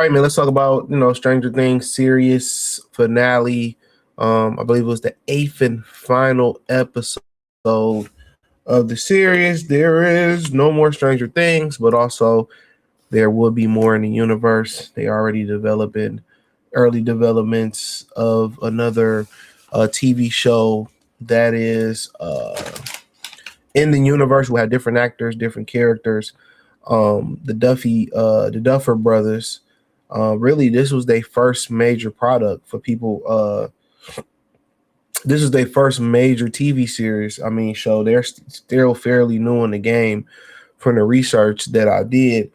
right, man. Let's talk about Stranger Things series finale. I believe it was the eighth and final episode of the series. There is no more Stranger Things, but also there will be more in the universe. They already developing early developments of another TV show that is in the universe. We'll have different actors, different characters. The Duffer brothers. Really, this was their first major product for people. This is their first major TV series. I mean, show. They're still fairly new in the game from the research that I did.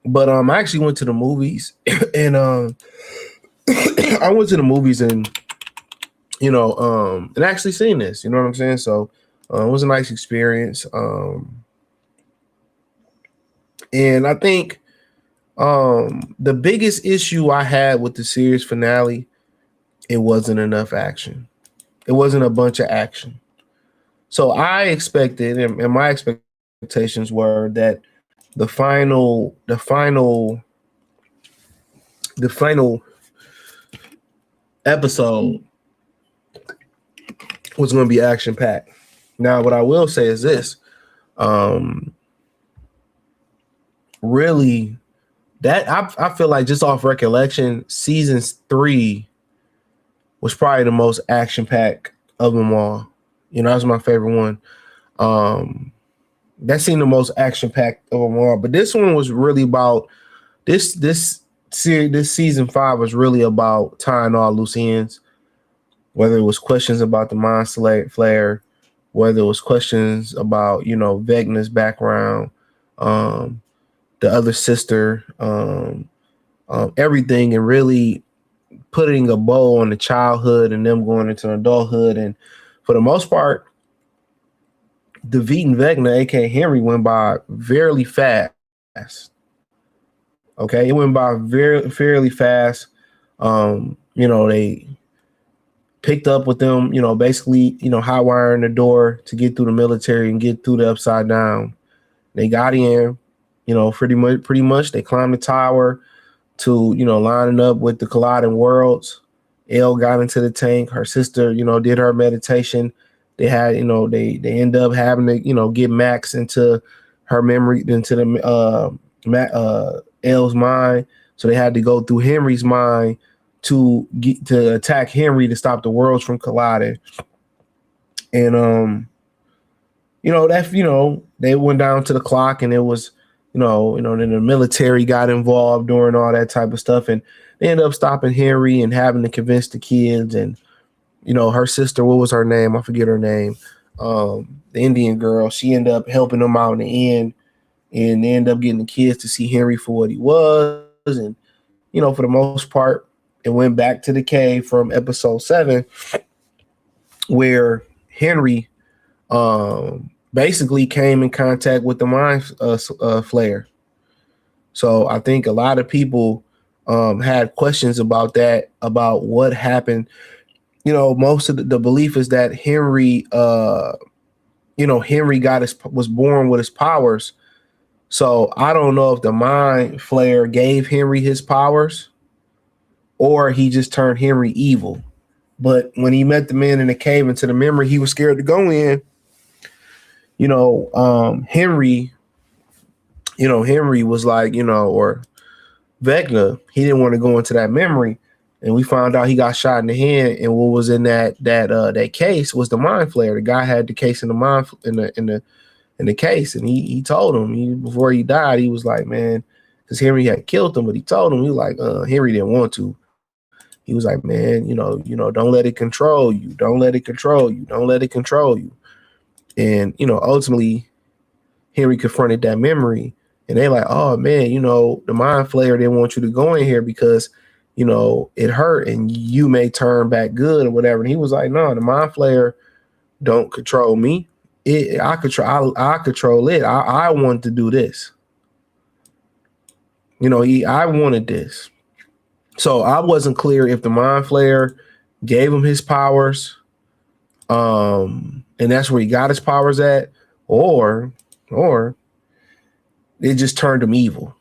But I actually went to the movies, and I went to the movies and and actually seen this. You know what I'm saying? So it was a nice experience. And I think the biggest issue I had with the series finale, it wasn't enough action. It wasn't a bunch of action. So I expected, and my expectations were that the final episode was going to be action packed. Now, what I will say is this: really, that I feel like just off recollection, season 3 was probably the most action packed of them all. That was my favorite one. That seemed the most action packed of them all. But this one was really about this season 5 was really about tying all loose ends. Whether it was questions about the Mind Flayer, whether it was questions about Vecna's background, the other sister, everything, and really putting a bow on the childhood and them going into adulthood. And for the most part, David and Vecna, aka Henry, went by fairly fast. Okay, it went by fairly fast. They picked up with them, basically, hot wiring the door to get through the military and get through the Upside Down. They got in, pretty much. They climbed the tower to, lining up with the colliding worlds. Elle got into the tank. Her sister, did her meditation. They had, they end up having to, get Max into her memory, into the Elle's mind. So they had to go through Henry's mind to attack Henry to stop the worlds from colliding. And they went down to the clock, and it was, then the military got involved during all that type of stuff, and they ended up stopping Henry and having to convince the kids. And her sister, what was her name? I forget her name. The Indian girl. She ended up helping them out in the end, and they ended up getting the kids to see Henry for what he was. And for the most part, it went back to the cave from episode 7, where Henry basically came in contact with the Mind Flayer. So I think a lot of people had questions about that, about what happened. Most of the belief is that Henry, Henry was born with his powers. So I don't know if the Mind Flayer gave Henry his powers, or he just turned Henry evil. But when he met the man in the cave into the memory he was scared to go in, Henry, Henry was like, or Vecna, he didn't want to go into that memory. And we found out he got shot in the hand, and what was in that case was the Mind Flayer. The guy had the case in the case, and he told him, before he died, he was like, man, because Henry had killed him, but he told him, he was like, Henry didn't want to. He was like, man, don't let it control you. Don't let it control you. Don't let it control you. And, ultimately, Henry confronted that memory, and they like, oh man, the Mind Flayer didn't want you to go in here because, it hurt and you may turn back good or whatever. And he was like, no, the Mind Flayer don't control me. I control it. I want to do this. I wanted this. So I wasn't clear if the Mind Flayer gave him his powers, and that's where he got his powers at, or it just turned him evil.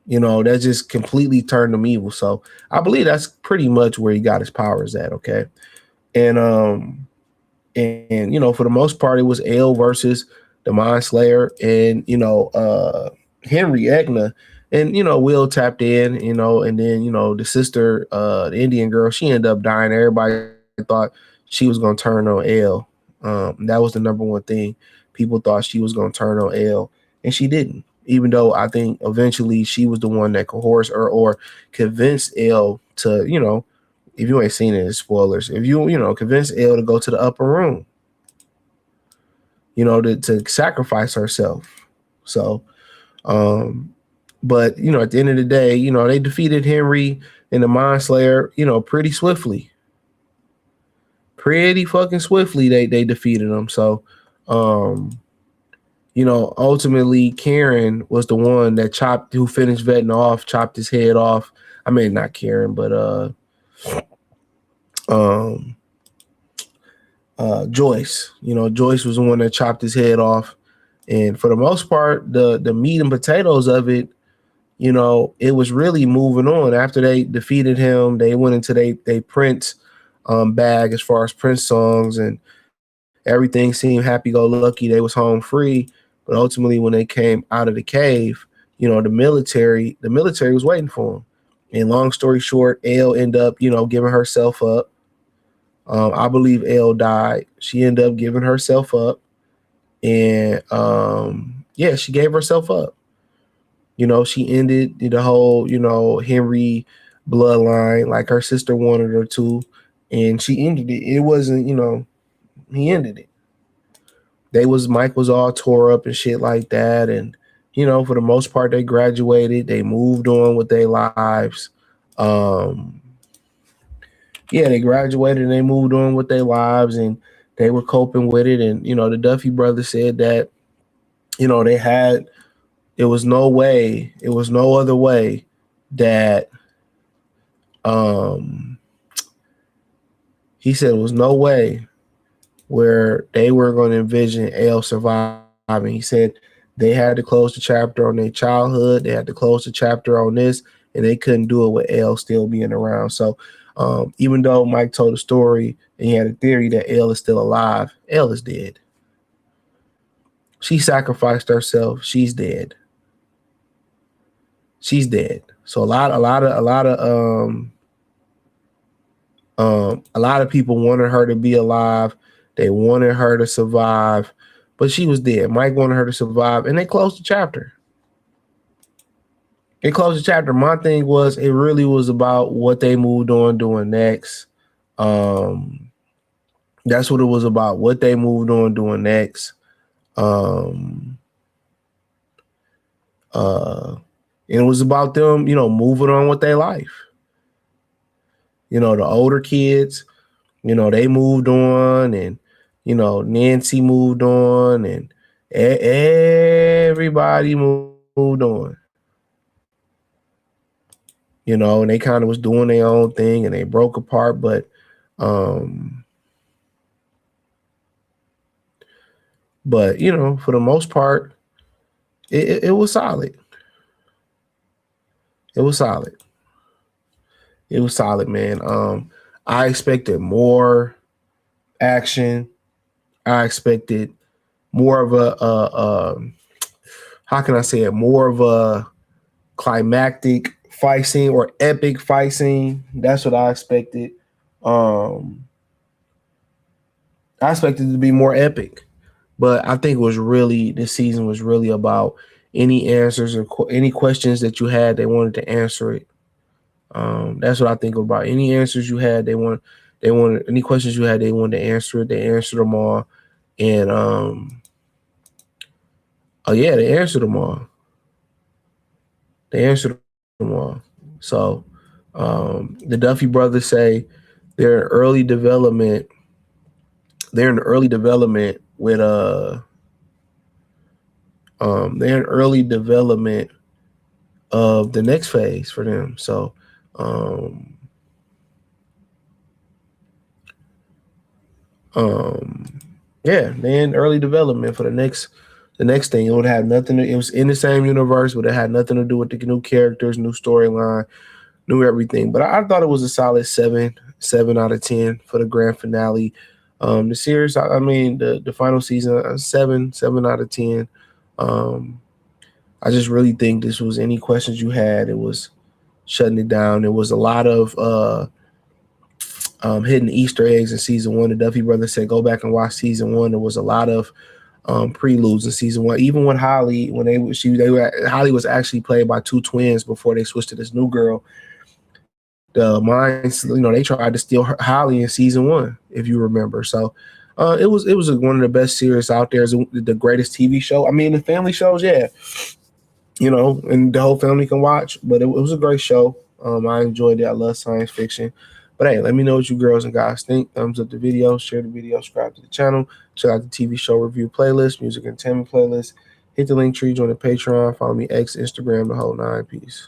That just completely turned him evil. So I believe that's pretty much where he got his powers at. Okay. And for the most part, it was L versus the Mind Slayer and Henry Egna. And Will tapped in, and then the sister, the Indian girl, she ended up dying. Everybody thought she was gonna turn on L. That was the number one thing. People thought she was gonna turn on L, and she didn't. Even though I think eventually she was the one that coerced or convinced L to, if you ain't seen it, it's spoilers. If convince L to go to the upper room, to sacrifice herself. So, um, but at the end of the day, they defeated Henry and the Mind Slayer, pretty swiftly, pretty fucking swiftly. They defeated them. So, ultimately Karen was the one that who finished Vecna off, chopped his head off. I mean, not Karen, but um, Joyce. Joyce was the one that chopped his head off. And for the most part, the meat and potatoes of it, it was really moving on. After they defeated him, they went into they Prince bag as far as Prince songs, and everything seemed happy go lucky. They was home free. But ultimately, when they came out of the cave, the military was waiting for them. And long story short, Elle ended up, giving herself up. I believe Elle died. She ended up giving herself up. And yeah, she gave herself up. She ended the whole, Henry bloodline like her sister wanted her to. And she ended it. It wasn't, he ended it. Mike was all tore up and shit like that. And, for the most part, they graduated. They moved on with their lives. Um, yeah, they graduated and they moved on with their lives and they were coping with it. And, the Duffy brothers said that, they had, it was no other way that, um, he said it was no way where they were going to envision L surviving. He said they had to close the chapter on their childhood. They had to close the chapter on this, and they couldn't do it with L still being around. So, even though Mike told a story and he had a theory that L is still alive, L is dead. She sacrificed herself. She's dead. She's dead. So a lot of people wanted her to be alive. They wanted her to survive, but she was dead. Mike wanted her to survive, and they closed the chapter. They closed the chapter. My thing was, it really was about what they moved on doing next. Um, that's what it was about. What they moved on doing next. Um, and it was about them, moving on with their life. The older kids, they moved on, and Nancy moved on, and everybody moved on. And they kind of was doing their own thing, and they broke apart. Um, but for the most part, it was solid. It was solid. It was solid, man. I expected more action. I expected more of how can I say it? More of a climactic fight scene or epic fight scene. That's what I expected. I expected it to be more epic, but I think this season was really about any answers or any questions that you had. They wanted to answer it. That's what I think about. Any answers you had, they wanted any questions you had, they wanted to answer it. They answered them all, and oh yeah, they answered them all. They answered them all. So the Duffy brothers say they're in early development. They're in early development with they're in early development of the next phase for them. So um um yeah, they're in early development for the next The next thing, it would have nothing. It was in the same universe, but it had nothing to do with the new characters, new storyline, new everything. But I thought it was a solid 7 out of 10 for the grand finale. The series, I mean, the final season, 7 out of 10. Um, I just really think this was any questions you had, it was shutting it down. There was a lot of hidden Easter eggs in season one. The Duffy brothers said go back and watch season one. There was a lot of preludes in season one. Even when Holly, when Holly was actually played by two twins before they switched to this new girl. The Minds, they tried to steal Holly in season one, if you remember. So it was one of the best series out there. It's the greatest TV show. I mean, the family shows, yeah, and the whole family can watch. But it was a great show. I enjoyed it. I love science fiction. But hey, let me know what you girls and guys think. Thumbs up the video, share the video, subscribe to the channel, check out the TV show review playlist, music and entertainment playlist. Hit the link tree, join the Patreon, follow me X, Instagram, the whole nine. Peace.